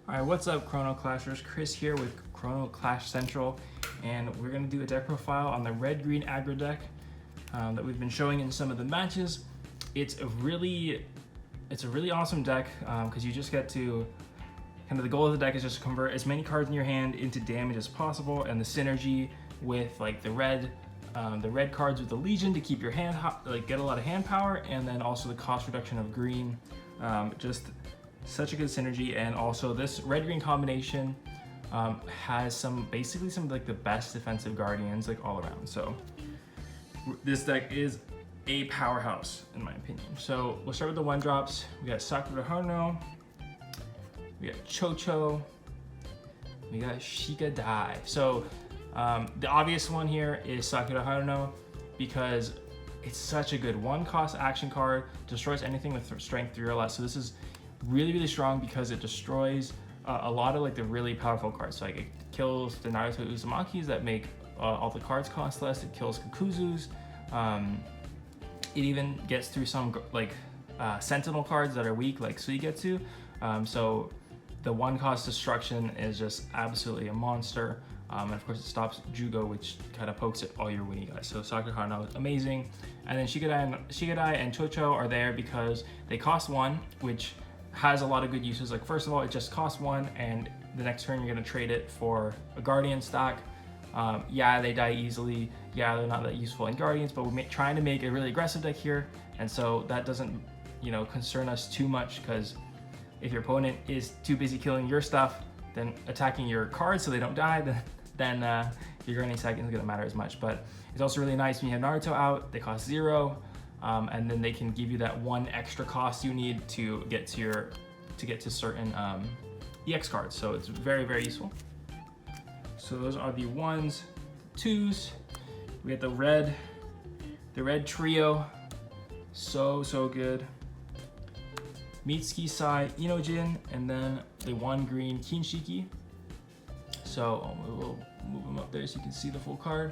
Alright, what's up Chrono Clashers? Chris here with Chrono Clash Central, and we're going to do a deck profile on the red-green aggro deck that we've been showing in some of the matches. It's a really awesome deck because you just get to, the goal of the deck is just to convert as many cards in your hand into damage as possible, and the synergy with like the red cards with the Legion to keep your hand get a lot of hand power, and then also the cost reduction of green. Just such a good synergy, and also this red-green combination has basically some of like the best defensive guardians like all around. So this deck is a powerhouse in my opinion. So we'll start with the one drops. We got Sakura Haruno, we got Chocho, we got Shikadai. So the obvious one here is Sakura Haruno because it's such a good one-cost action card, destroys anything with strength 3 or less. So this is really strong because it destroys a lot of like the really powerful cards. So like it kills the Naruto Uzumakis that make all the cards cost less. It kills Kakuzus. It even gets through some like Sentinel cards that are weak, like Suigetsu. So the one-cost destruction is just absolutely a monster. And of course it stops Jugo, which kind of pokes at all your winning guys. So Sakura Haruno is amazing. And then Shikadai and Chocho are there because they cost 1, which has a lot of good uses. Like first of all, it just costs 1, and the next turn you're gonna trade it for a Guardian stack. Yeah, they die easily. Yeah, they're not that useful in Guardians, but we're trying to make a really aggressive deck here, and so that doesn't, concern us too much, because if your opponent is too busy killing your stuff than attacking your cards so they don't die, then your Guardian stack isn't gonna matter as much. But it's also really nice when you have Naruto out. They cost 0. And then they can give you that 1 extra cost you need to get to certain EX cards. So it's very useful. So those are the 1s, 2s. We get the red trio, so good. Mitsuki, Sai, Inojin, and then the 1 green Kinshiki. So we'll move them up there so you can see the full card.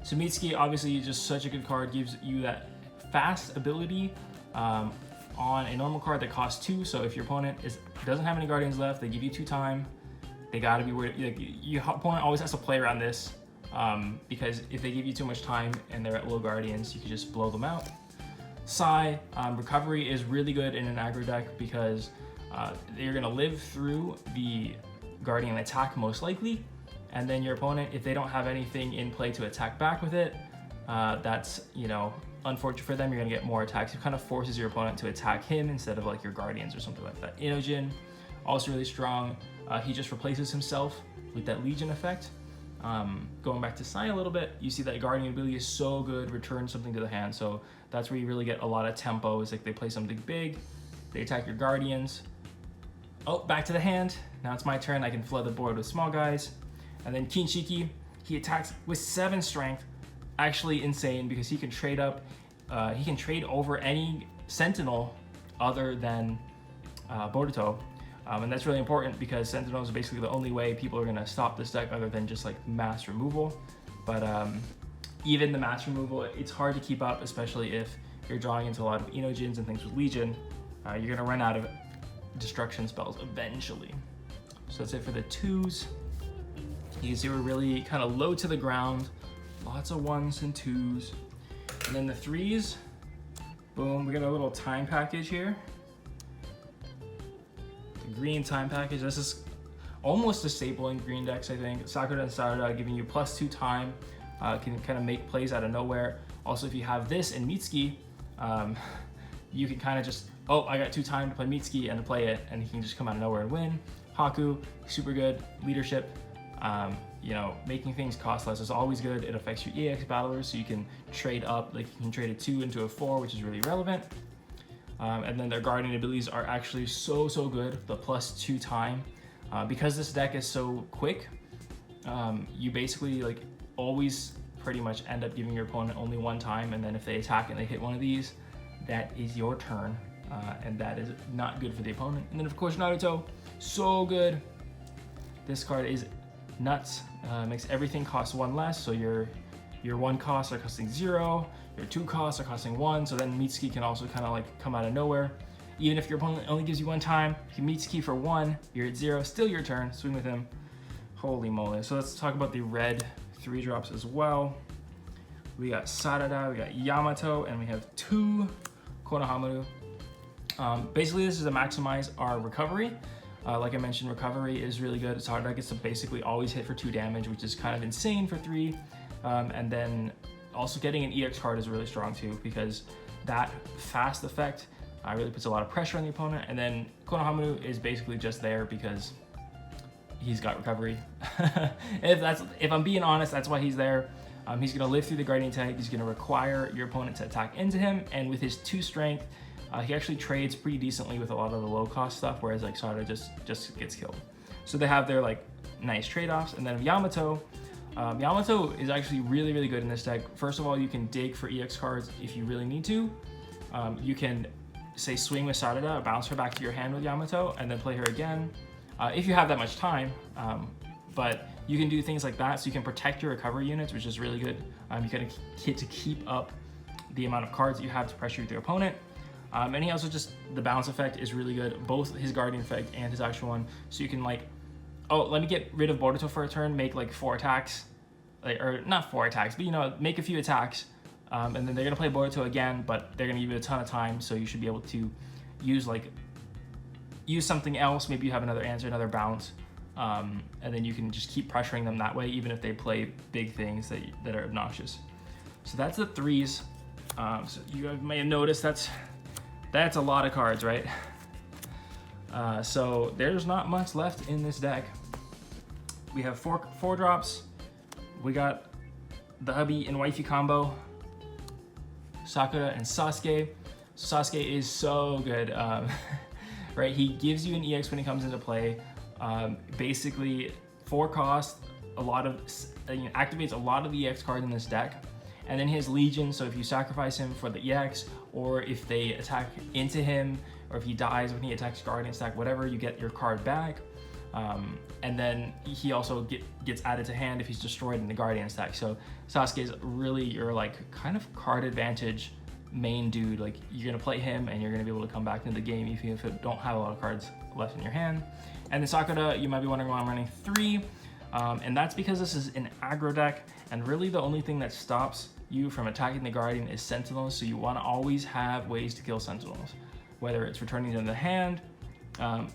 So Mitsuki, obviously just such a good card, gives you that fast ability on a normal card that costs 2. So if your opponent doesn't have any Guardians left, they give you 2 time. They gotta be worried. Like, your opponent always has to play around this because if they give you too much time and they're at low Guardians, you can just blow them out. Sai, recovery is really good in an aggro deck because you're gonna live through the Guardian attack most likely, and then your opponent, if they don't have anything in play to attack back with it, that's unfortunate for them. You're gonna get more attacks. It kind of forces your opponent to attack him instead of like your Guardians or something like that. Inojin, also really strong. He just replaces himself with that Legion effect. Going back to Sai a little bit, you see that Guardian ability is so good, return something to the hand. So that's where you really get a lot of tempo. It's like they play something big, they attack your Guardians. Oh, back to the hand. Now it's my turn. I can flood the board with small guys. And then Kinshiki, he attacks with 7 strength. Actually insane because he can trade up, he can trade over any Sentinel other than Boruto, and that's really important because Sentinel is basically the only way people are gonna stop this deck other than just like mass removal. But even the mass removal, it's hard to keep up, especially if you're drawing into a lot of Inojins and things with Legion. You're gonna run out of destruction spells eventually. So that's it for the 2s. You can see we're really kind of low to the ground. Lots of 1s and 2s. And then the 3s, boom, we got a little time package here. The green time package, this is almost a staple in green decks, I think. Sakura and Sarada giving you +2 time, can kind of make plays out of nowhere. Also, if you have this in Mitsuki, you can kind of just, I got 2 time to play Mitsuki and to play it, and he can just come out of nowhere and win. Haku, super good. Leadership, making things cost less is always good. It affects your EX battlers, so you can trade up, like you can trade a 2 into a 4, which is really relevant. And then their Guardian abilities are actually so good. The +2 time, because this deck is so quick, you basically like always pretty much end up giving your opponent only 1 time, and then if they attack and they hit one of these, that is your turn, and that is not good for the opponent. And then of course Naruto, so good. This card is nuts. Makes everything cost 1 less, so your 1 costs are costing 0, your 2 costs are costing 1, so then Mitsuki can also kind of like come out of nowhere. Even if your opponent only gives you 1 time, he meets key for 1, you're at 0, still your turn, swing with him. Holy moly. So let's talk about the red 3-drops as well. We got Sarada, we got Yamato, and we have 2 Konohamaru. Basically, this is to maximize our recovery. Like I mentioned, recovery is really good. Sarada gets to basically always hit for 2 damage, which is kind of insane for 3. And then also getting an EX card is really strong too, because that fast effect really puts a lot of pressure on the opponent. And then Konohamaru is basically just there because he's got recovery. If I'm being honest, that's why he's there. He's gonna live through the Guardian tag. He's gonna require your opponent to attack into him, and with his 2 strength, he actually trades pretty decently with a lot of the low cost stuff, whereas like Sarada just gets killed. So they have their like nice trade-offs. And then Yamato, Yamato is actually really, really good in this deck. First of all, you can dig for EX cards if you really need to. You can say swing with Sarada, bounce her back to your hand with Yamato, and then play her again if you have that much time. But you can do things like that, so you can protect your recovery units, which is really good. You can get to keep up the amount of cards that you have to pressure your opponent. And he also just, the bounce effect is really good, both his Guardian effect and his actual one. So you can like, oh, let me get rid of Boruto for a turn, make like 4 attacks, or not 4 attacks, but you know, make a few attacks. And then they're gonna play Boruto again, but they're gonna give you a ton of time, so you should be able to use something else. Maybe you have another answer, another bounce, and then you can just keep pressuring them that way, even if they play big things that are obnoxious. So that's the 3s. So you may have noticed that's a lot of cards, right? So there's not much left in this deck. We have 4 drops. We got the hubby and wifey combo, Sakura and Sasuke. So Sasuke is so good, right? He gives you an EX when he comes into play. Basically, 4 cost, activates a lot of the EX cards in this deck. And then he has Legion, so if you sacrifice him for the EX, or if they attack into him, or if he dies when he attacks Guardian stack, whatever, you get your card back. And then he also gets added to hand if he's destroyed in the Guardian stack. So Sasuke is really your like kind of card advantage main dude. Like, you're gonna play him and you're gonna be able to come back into the game even if you don't have a lot of cards left in your hand. And then Sakura, you might be wondering why I'm running 3. And that's because this is an aggro deck, and really the only thing that stops you from attacking the Guardian is Sentinels, so you want to always have ways to kill Sentinels, whether it's returning them to hand.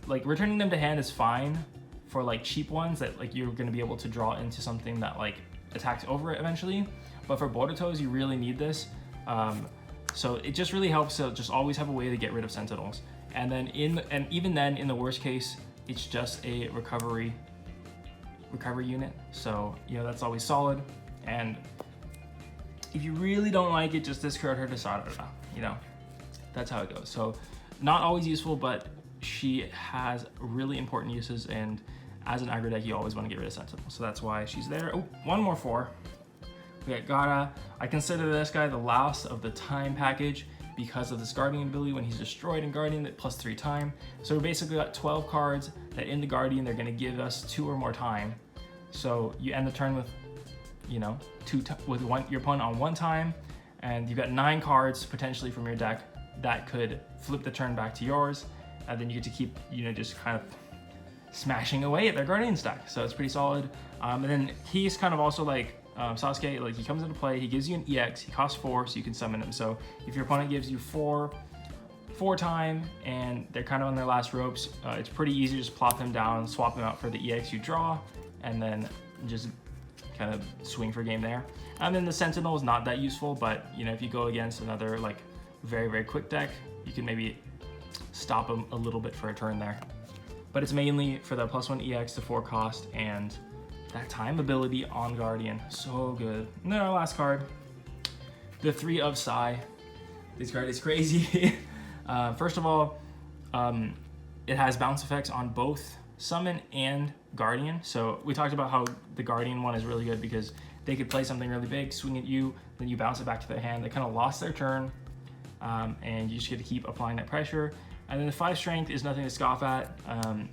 Like, returning them to hand is fine for like cheap ones that like you're going to be able to draw into something that like attacks over it eventually, but for Borutos you really need this. So it just really helps to just always have a way to get rid of Sentinels, and then even then in the worst case it's just a recovery unit, so you know that's always solid. And if you really don't like it, just discard her to Sarada. You know, that's how it goes. So not always useful, but she has really important uses, and as an aggro deck you always want to get rid of Sentinel, so that's why she's there. Oh, 1 more 4. We got Gaara. I consider this guy the last of the time package because of this Guardian ability. When he's destroyed in Guardian, that +3 time. So we basically got 12 cards that in the Guardian they're going to give us 2 or more time. So you end the turn with, you know, your opponent on 1 time, and you've got 9 cards potentially from your deck that could flip the turn back to yours, and then you get to keep, you know, just kind of smashing away at their Guardian stack. So it's pretty solid. And then he's kind of also like Sasuke, like he comes into play, he gives you an EX, he costs 4, so you can summon him. So if your opponent gives you 4 time and they're kind of on their last ropes, it's pretty easy to just plop them down, swap them out for the EX you draw, and then just kind of swing for game there. And then the Sentinel is not that useful, but you know, if you go against another like very, very quick deck, you can maybe stop them a little bit for a turn there. But it's mainly for the +1 EX to 4 cost and that time ability on Guardian. So good. And then our last card, the 3 of Sai. This card is crazy. First of all, it has bounce effects on both Summon and Guardian. So we talked about how the Guardian one is really good because they could play something really big, swing at you, then you bounce it back to their hand. They kind of lost their turn, and you just get to keep applying that pressure. And then the 5 strength is nothing to scoff at.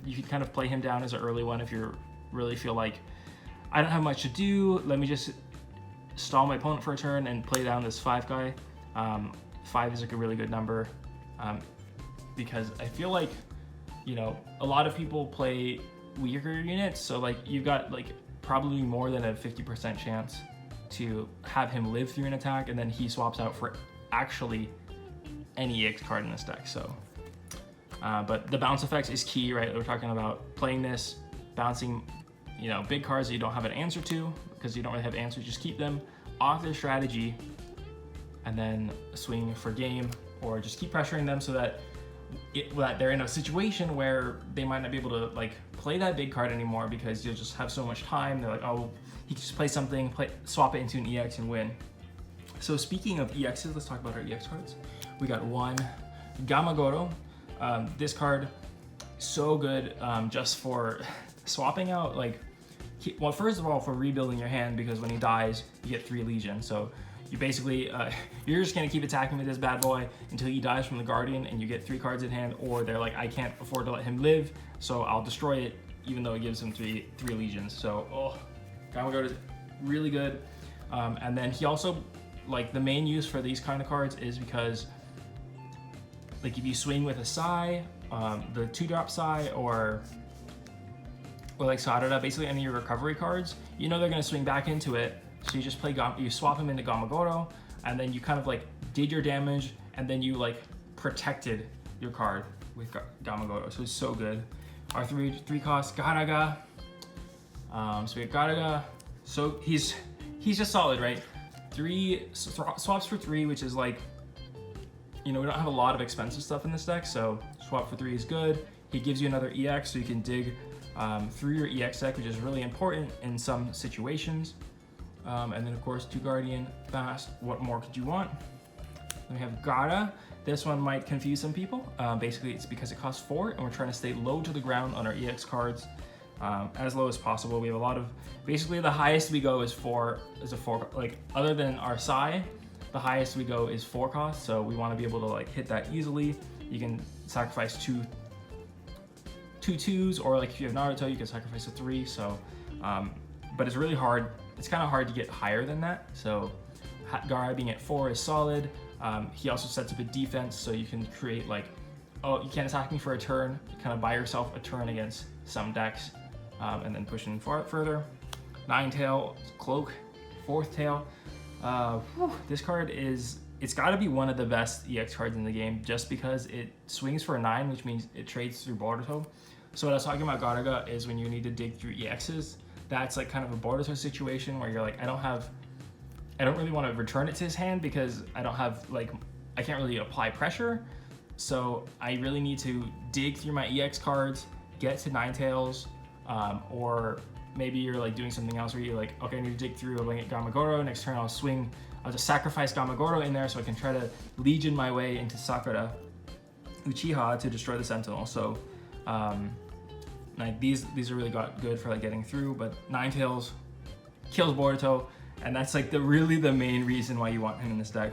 You can kind of play him down as an early one if you really feel like, I don't have much to do, let me just stall my opponent for a turn and play down this 5 guy. 5 is like a really good number. because I feel like, you know, a lot of people play weaker units, so like you've got like probably more than a 50% chance to have him live through an attack, and then he swaps out for actually any EX card in this deck. So, but the bounce effects is key, right? We're talking about playing this, bouncing, you know, big cards that you don't have an answer to, because you don't really have answers, just keep them off their strategy, and then swing for game, or just keep pressuring them so that that they're in a situation where they might not be able to like play that big card anymore, because you'll just have so much time. They're like, oh, he can just play something, swap it into an EX and win. So speaking of EXs, let's talk about our EX cards. We got one Gamagoro. This card, so good, just for swapping out, like, well, first of all, for rebuilding your hand, because when he dies, you get 3 Legion. So you basically, you're just gonna keep attacking with this bad boy until he dies from the Guardian, and you get 3 cards in hand, or they're like, I can't afford to let him live, so I'll destroy it, even though it gives him three Legions. So, oh, Gamagoro is really good. And then he also, like, the main use for these kind of cards is because, like, if you swing with a Sai, the 2-drop Sai, or like Sarada, basically any of your recovery cards, you know they're gonna swing back into it. So you just play, you swap him into Gamagoro, and then you kind of like did your damage, and then you like protected your card with Gamagoro. So it's so good. Our three cost Garaga. So we have Garaga. So he's just solid, right? 3 swaps for 3, which is like, you know, we don't have a lot of expensive stuff in this deck, so swap for 3 is good. He gives you another EX, so you can dig through your EX deck, which is really important in some situations. And then of course 2 Guardian, fast. What more could you want? Then we have Gara. This one might confuse some people. Basically it's because it costs 4, and we're trying to stay low to the ground on our EX cards, as low as possible. We have a lot of, basically the highest we go is 4, like other than our Sai, the highest we go is 4 cost. So we want to be able to like hit that easily. You can sacrifice two 2s, or like if you have Naruto, you can sacrifice a 3. So, but it's really hard. It's kind of hard to get higher than that. So Gara being at 4 is solid. He also sets up a defense, so you can create like, oh, you can't attack me for a turn. You kind of buy yourself a turn against some decks, and then pushing further. 9-tail, Cloak, 4th tail. This card is, it's got to be one of the best EX cards in the game, just because it swings for a 9, which means it trades through Boruto. So what I was talking about Garaga is when you need to dig through EXs, that's like kind of a Boruto situation where you're like, I don't really want to return it to his hand because I don't have, like, I can't really apply pressure. So I really need to dig through my EX cards, get to 9-tails, or maybe you're like doing something else where you're like, okay, I need to dig through, I'll get Gamagoro, next turn I'll swing, I'll just sacrifice Gamagoro in there so I can try to Legion my way into Sakura Uchiha to destroy the Sentinel. So like these are really good for like getting through, but 9-tails kills Boruto, and that's like really the main reason why you want him in this deck.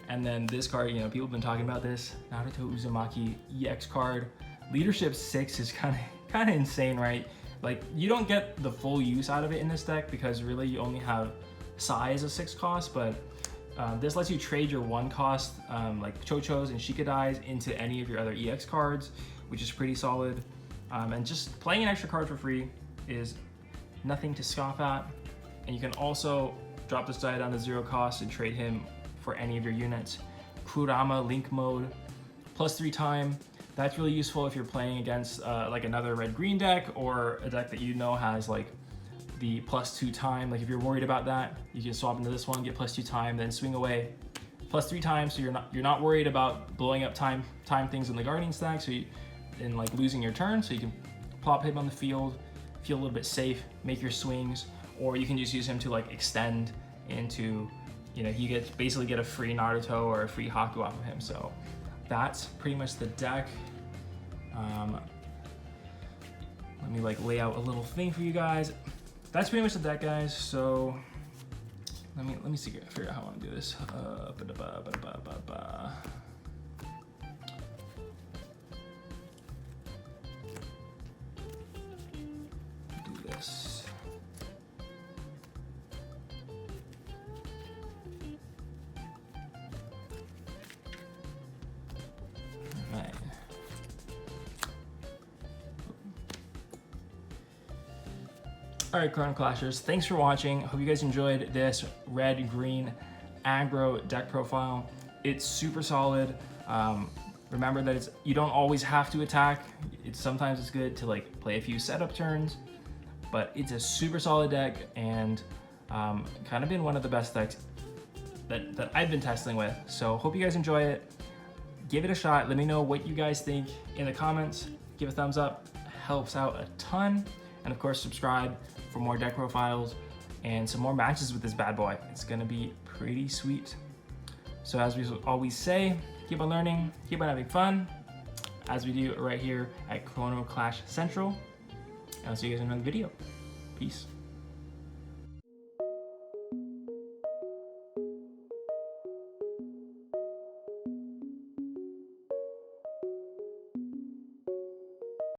And then this card, you know, people have been talking about this, Naruto Uzumaki EX card. Leadership 6 is kind of insane, right? Like, you don't get the full use out of it in this deck because really you only have Sai as a 6 cost, but this lets you trade your 1 cost like Chochos and Shikadais into any of your other EX cards, which is pretty solid. And just playing an extra card for free is nothing to scoff at. And you can also drop this guy down to 0 cost and trade him for any of your units. Kurama Link Mode, +3 time. That's really useful if you're playing against like another red-green deck, or a deck that you know has like the +2 time. Like if you're worried about that, you can swap into this one, get +2 time, then swing away +3 times, so you're not worried about blowing up time things in the Guardian stack, so and like losing your turn. So you can plop him on the field, feel a little bit safe, make your swings, or you can just use him to like extend into, you know, you basically get a free Naruto or a free Haku off of him. So that's pretty much the deck. Let me like lay out a little thing for you guys. That's pretty much the deck, guys. So let me see, figure out how I want to do this. Do this. Right. All right, Chrono Clashers, thanks for watching. Hope you guys enjoyed this red-green aggro deck profile. It's super solid. Remember that you don't always have to attack. Sometimes it's good to like play a few setup turns, but it's a super solid deck and kind of been one of the best decks that I've been testing with. So hope you guys enjoy it. Give it a shot. Let me know what you guys think in the comments. Give a thumbs up, helps out a ton. And of course, subscribe for more deck profiles and some more matches with this bad boy. It's gonna be pretty sweet. So as we always say, keep on learning, keep on having fun, as we do right here at Chrono Clash Central. And I'll see you guys in another video. Peace.